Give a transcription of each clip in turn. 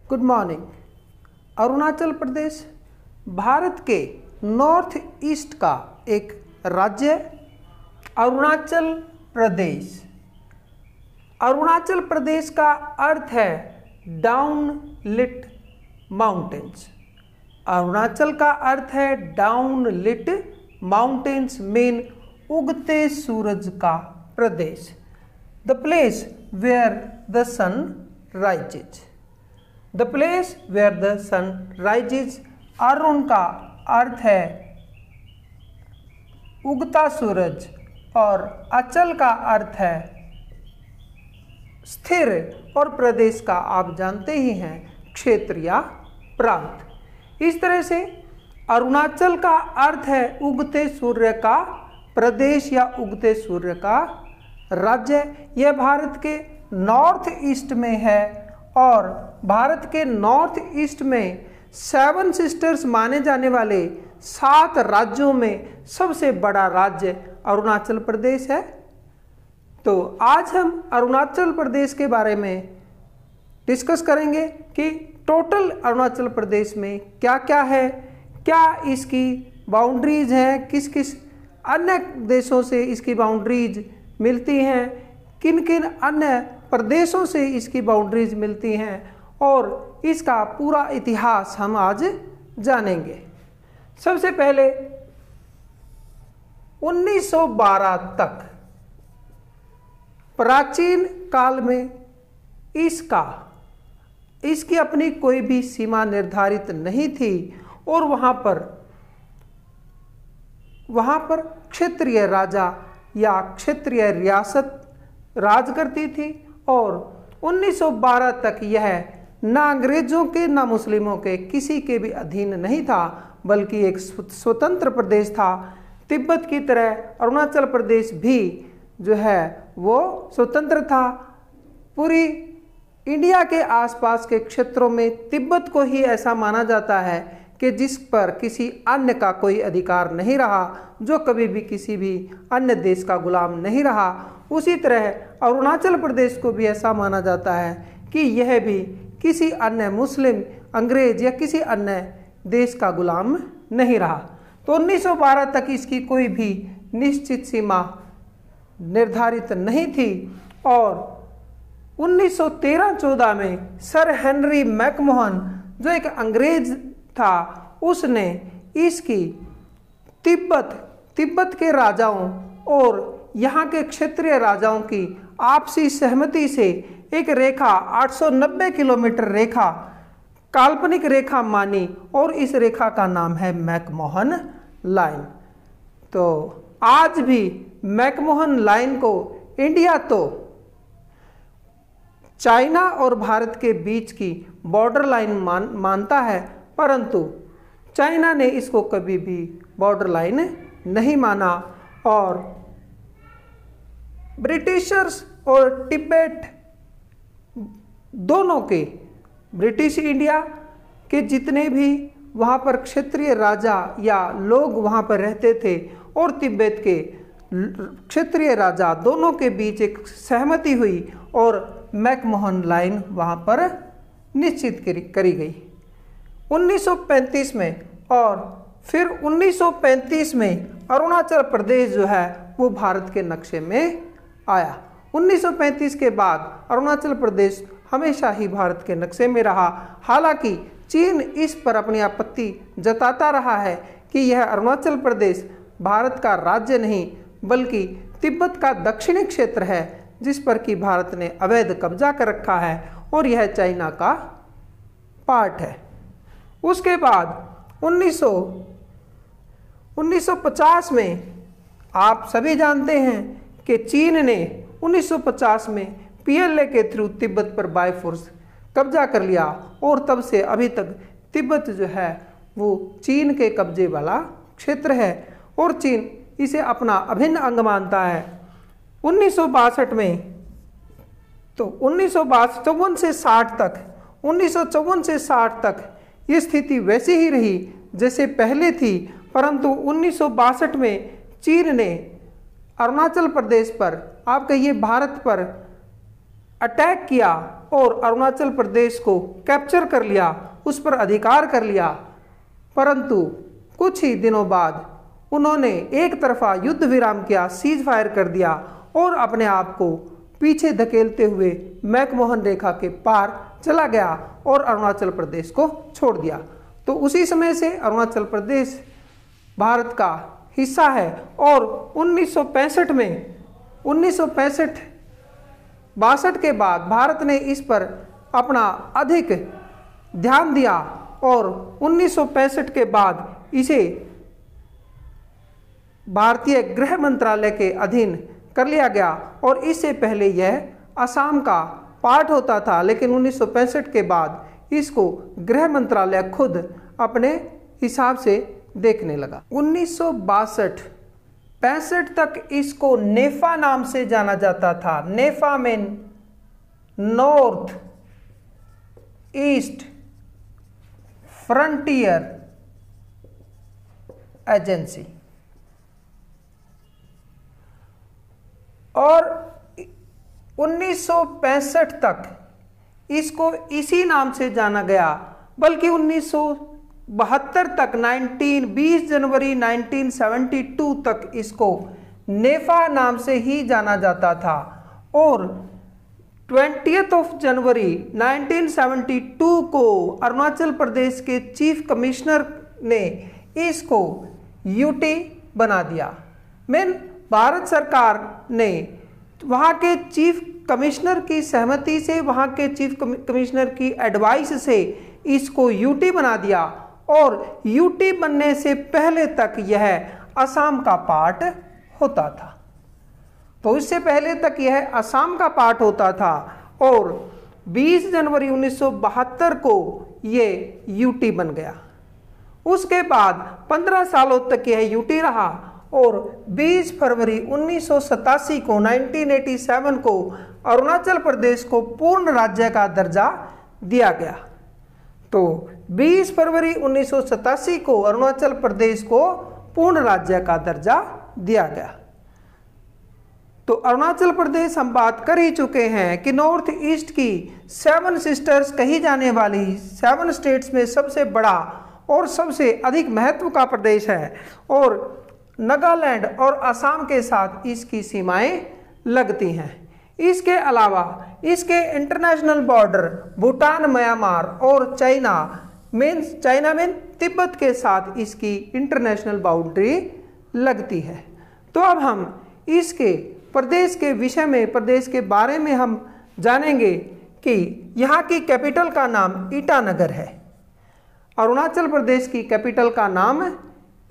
Good morning. Arunachal Pradesh Bharat के north east का एक राज्य है। अरुणाचल प्रदेश, अरुणाचल प्रदेश का अर्थ है डाउन लिट माउंटेन्स। अरुणाचल का अर्थ है डाउन लिट माउंटेन्स मीन उगते सूरज का प्रदेश, the place where the sun rises, the place where the sun rises. Arun का अर्थ है उगता सूरज और अचल का अर्थ है स्थिर, और प्रदेश का आप जानते ही हैं क्षेत्र या प्रांत। इस तरह से अरुणाचल का अर्थ है उगते सूर्य का प्रदेश या उगते सूर्य का राज्य। यह भारत के नॉर्थ ईस्ट में है और भारत के नॉर्थ ईस्ट में 7 सिस्टर्स माने जाने वाले 7 राज्यों में सबसे बड़ा राज्य अरुणाचल प्रदेश है। तो आज हम अरुणाचल प्रदेश के बारे में डिस्कस करेंगे कि टोटल अरुणाचल प्रदेश में क्या क्या है, क्या इसकी बाउंड्रीज हैं, किस किस अन्य देशों से इसकी बाउंड्रीज मिलती हैं, किन किन अन्य प्रदेशों से इसकी बाउंड्रीज मिलती हैं, और इसका पूरा इतिहास हम आज जानेंगे। सबसे पहले 1912 तक प्राचीन काल में इसकी अपनी कोई भी सीमा निर्धारित नहीं थी और वहाँ पर क्षेत्रीय राजा या क्षेत्रीय रियासत राज करती थी और 1912 तक यह ना अंग्रेजों के ना मुस्लिमों के किसी के भी अधीन नहीं था, बल्कि एक स्वतंत्र प्रदेश था। तिब्बत की तरह अरुणाचल प्रदेश भी जो है वो स्वतंत्र था। पूरी इंडिया के आसपास के क्षेत्रों में तिब्बत को ही ऐसा माना जाता है कि जिस पर किसी अन्य का कोई अधिकार नहीं रहा, जो कभी भी किसी भी अन्य देश का गुलाम नहीं रहा। उसी तरह अरुणाचल प्रदेश को भी ऐसा माना जाता है कि यह भी किसी अन्य मुस्लिम, अंग्रेज या किसी अन्य देश का गुलाम नहीं रहा। तो 1912 तक इसकी कोई भी निश्चित सीमा निर्धारित नहीं थी और 1913-14 में सर हेनरी मैकमोहन जो एक अंग्रेज था, उसने इसकी तिब्बत के राजाओं और यहाँ के क्षेत्रीय राजाओं की आपसी सहमति से एक रेखा 890 किलोमीटर रेखा, काल्पनिक रेखा मानी और इस रेखा का नाम है मैकमोहन लाइन। तो आज भी मैकमोहन लाइन को इंडिया तो चाइना और भारत के बीच की बॉर्डर लाइन मानता है, परंतु चाइना ने इसको कभी भी बॉर्डर लाइन नहीं माना और ब्रिटिशर्स और तिब्बत दोनों के, ब्रिटिश इंडिया के जितने भी वहाँ पर क्षेत्रीय राजा या लोग वहाँ पर रहते थे और तिब्बत के क्षेत्रीय राजा, दोनों के बीच एक सहमति हुई और मैकमोहन लाइन वहाँ पर निश्चित करी गई 1935 में। और फिर 1935 में अरुणाचल प्रदेश जो है वो भारत के नक्शे में आया। 1935 के बाद अरुणाचल प्रदेश हमेशा ही भारत के नक्शे में रहा। हालांकि चीन इस पर अपनी आपत्ति जताता रहा है कि यह अरुणाचल प्रदेश भारत का राज्य नहीं बल्कि तिब्बत का दक्षिणी क्षेत्र है, जिस पर कि भारत ने अवैध कब्जा कर रखा है और यह चाइना का पार्ट है। उसके बाद 1950 में आप सभी जानते हैं कि चीन ने 1950 में PLA के थ्रू तिब्बत पर बाय फोर्स कब्जा कर लिया और तब से अभी तक तिब्बत जो है वो चीन के कब्जे वाला क्षेत्र है और चीन इसे अपना अभिन्न अंग मानता है। 1962 में तो 1954 से 60 तक 1954 से 60 तक ये स्थिति वैसी ही रही जैसे पहले थी, परंतु 1962 में चीन ने अरुणाचल प्रदेश पर, आप कहिए भारत पर, अटैक किया और अरुणाचल प्रदेश को कैप्चर कर लिया, उस पर अधिकार कर लिया। परंतु कुछ ही दिनों बाद उन्होंने एक तरफा युद्ध विराम किया, सीज फायर कर दिया और अपने आप को पीछे धकेलते हुए मैकमोहन रेखा के पार चला गया और अरुणाचल प्रदेश को छोड़ दिया। तो उसी समय से अरुणाचल प्रदेश भारत का हिस्सा है और 1965 में 1965-62 के बाद भारत ने इस पर अपना अधिक ध्यान दिया और 1965 के बाद इसे भारतीय गृह मंत्रालय के अधीन कर लिया गया और इससे पहले यह असम का पार्ट होता था, लेकिन 1965 के बाद इसको गृह मंत्रालय खुद अपने हिसाब से देखने लगा। 1962-65 तक इसको नेफा नाम से जाना जाता था। नेफा में नॉर्थ ईस्ट फ्रंटियर एजेंसी, और 1965 तक इसको इसी नाम से जाना गया, बल्कि 1972 तक 20 जनवरी 1972 तक इसको नेफा नाम से ही जाना जाता था और 20 जनवरी 1972 को अरुणाचल प्रदेश के चीफ कमिश्नर ने इसको यूटी बना दिया। भारत सरकार ने वहाँ के चीफ कमिश्नर की सहमति से, वहाँ के चीफ कमिश्नर की एडवाइस से इसको यूटी बना दिया और यूटी बनने से पहले तक यह असम का पार्ट होता था। तो इससे पहले तक यह असम का पार्ट होता था और 20 जनवरी 1972 को ये यूटी बन गया। उसके बाद 15 सालों तक यह यूटी रहा और 20 फरवरी 1987 को 1987 को अरुणाचल प्रदेश को पूर्ण राज्य का दर्जा दिया गया। तो 20 फरवरी 1987 को अरुणाचल प्रदेश को पूर्ण राज्य का दर्जा दिया गया। तो अरुणाचल प्रदेश हम बात कर ही चुके हैं कि नॉर्थ ईस्ट की 7 सिस्टर्स कही जाने वाली 7 स्टेट्स में सबसे बड़ा और सबसे अधिक महत्व का प्रदेश है और नागालैंड और असम के साथ इसकी सीमाएं लगती हैं। इसके अलावा इसके इंटरनेशनल बॉर्डर भूटान, म्यांमार और चाइना में तिब्बत के साथ इसकी इंटरनेशनल बाउंड्री लगती है। तो अब हम इसके प्रदेश के विषय में, प्रदेश के बारे में हम जानेंगे कि यहाँ की कैपिटल का नाम ईटानगर है। अरुणाचल प्रदेश की कैपिटल का नाम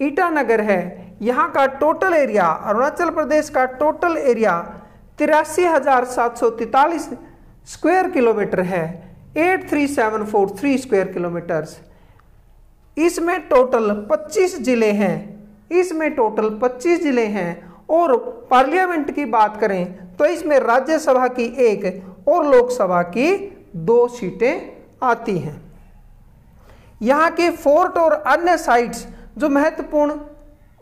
ईटानगर है। यहाँ का टोटल एरिया, अरुणाचल प्रदेश का टोटल एरिया 83,743 स्क्वायर किलोमीटर है, 83743 स्क्वायर किलोमीटर्स। इसमें टोटल 25 जिले हैं, इसमें टोटल 25 जिले हैं और पार्लियामेंट की बात करें तो इसमें राज्यसभा की 1 और लोकसभा की 2 सीटें आती हैं। यहाँ के फोर्ट और अन्य साइट्स जो महत्वपूर्ण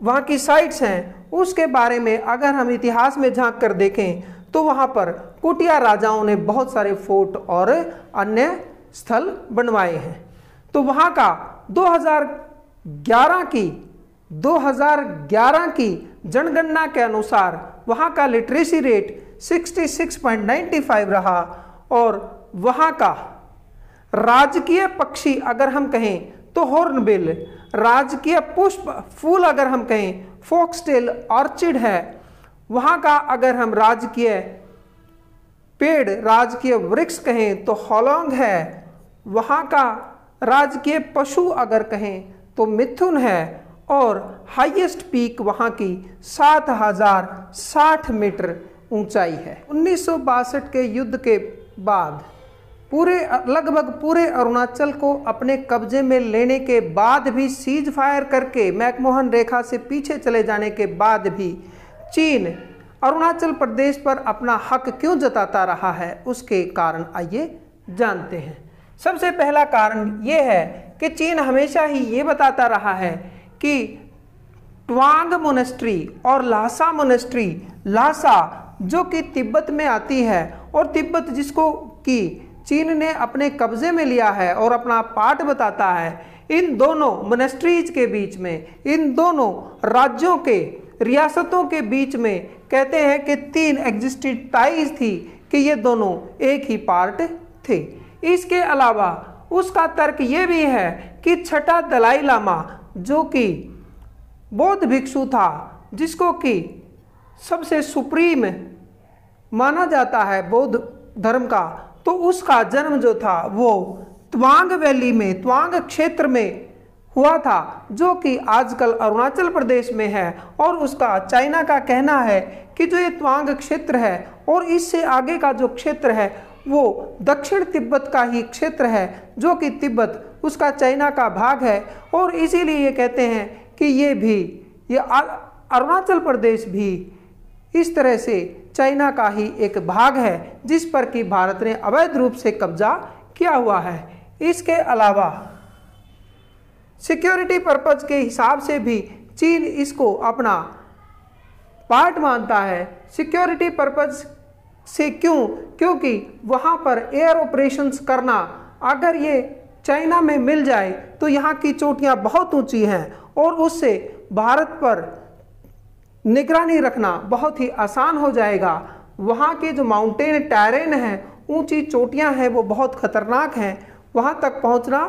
वहाँ की साइट्स हैं उसके बारे में अगर हम इतिहास में झांक कर देखें तो वहाँ पर कुटिया राजाओं ने बहुत सारे फोर्ट और अन्य स्थल बनवाए हैं। तो वहाँ का 2011 की जनगणना के अनुसार वहाँ का लिटरेसी रेट 66.95 रहा और वहाँ का राजकीय पक्षी अगर हम कहें तो हॉर्नबिल, राजकीय पुष्प फूल अगर हम कहें फॉक्सटेल ऑर्चिड है। वहाँ का अगर हम राजकीय पेड़, राजकीय वृक्ष कहें तो होलोंग है। वहाँ का राजकीय पशु अगर कहें तो मिथुन है और हाईएस्ट पीक वहाँ की 7,060 मीटर ऊंचाई है। 1962 के युद्ध के बाद लगभग पूरे अरुणाचल को अपने कब्जे में लेने के बाद भी, सीज फायर करके मैकमोहन रेखा से पीछे चले जाने के बाद भी चीन अरुणाचल प्रदेश पर अपना हक क्यों जताता रहा है, उसके कारण आइए जानते हैं। सबसे पहला कारण ये है कि चीन हमेशा ही ये बताता रहा है कि ट्वांग मोनेस्ट्री और ल्हासा मोनेस्ट्री, ल्हासा जो कि तिब्बत में आती है और तिब्बत जिसको कि चीन ने अपने कब्जे में लिया है और अपना पार्ट बताता है, इन दोनों मोनेस्ट्रीज के बीच में, इन दोनों राज्यों के रियासतों के बीच में कहते हैं कि 3 एग्जिस्टेड टाइज थी कि ये दोनों एक ही पार्ट थे। इसके अलावा उसका तर्क ये भी है कि छठा दलाई लामा जो कि बौद्ध भिक्षु था, जिसको कि सबसे सुप्रीम माना जाता है बौद्ध धर्म का, तो उसका जन्म जो था वो तवांग वैली में, तवांग क्षेत्र में हुआ था, जो कि आजकल अरुणाचल प्रदेश में है। और उसका चाइना का कहना है कि जो ये तवांग क्षेत्र है और इससे आगे का जो क्षेत्र है वो दक्षिण तिब्बत का ही क्षेत्र है, जो कि तिब्बत उसका चाइना का भाग है। और इसीलिए ये कहते हैं कि ये अरुणाचल प्रदेश भी इस तरह से चाइना का ही एक भाग है, जिस पर कि भारत ने अवैध रूप से कब्जा किया हुआ है। इसके अलावा सिक्योरिटी पर्पज के हिसाब से भी चीन इसको अपना पार्ट मानता है। सिक्योरिटी पर्पज से क्योंकि वहाँ पर एयर ऑपरेशंस करना, अगर ये चाइना में मिल जाए तो यहाँ की चोटियाँ बहुत ऊंची हैं और उससे भारत पर निगरानी रखना बहुत ही आसान हो जाएगा। वहाँ के जो माउंटेन टेरेन हैं, ऊंची चोटियाँ हैं, वो बहुत खतरनाक हैं, वहाँ तक पहुँचना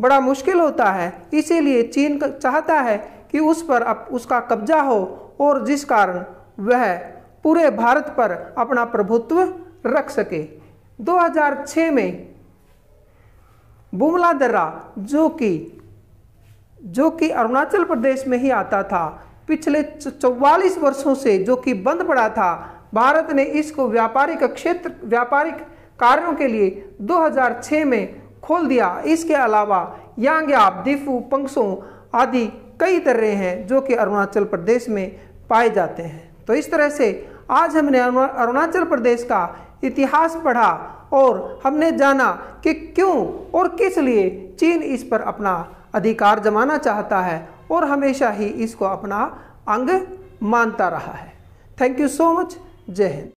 बड़ा मुश्किल होता है। इसीलिए चीन चाहता है कि उस पर अब उसका कब्जा हो और जिस कारण वह पूरे भारत पर अपना प्रभुत्व रख सके। 2006 में बुमला दर्रा जो कि अरुणाचल प्रदेश में ही आता था, पिछले 44 वर्षों से जो कि बंद पड़ा था, भारत ने इसको व्यापारिक कार्यों के लिए 2006 में खोल दिया। इसके अलावा यांग्याप, दिफू, पंगसो आदि कई दर्रे हैं जो कि अरुणाचल प्रदेश में पाए जाते हैं। तो इस तरह से आज हमने अरुणाचल प्रदेश का इतिहास पढ़ा और हमने जाना कि क्यों और किस लिए चीन इस पर अपना अधिकार जमाना चाहता है और हमेशा ही इसको अपना अंग मानता रहा है। Thank you so much. जय हिंद।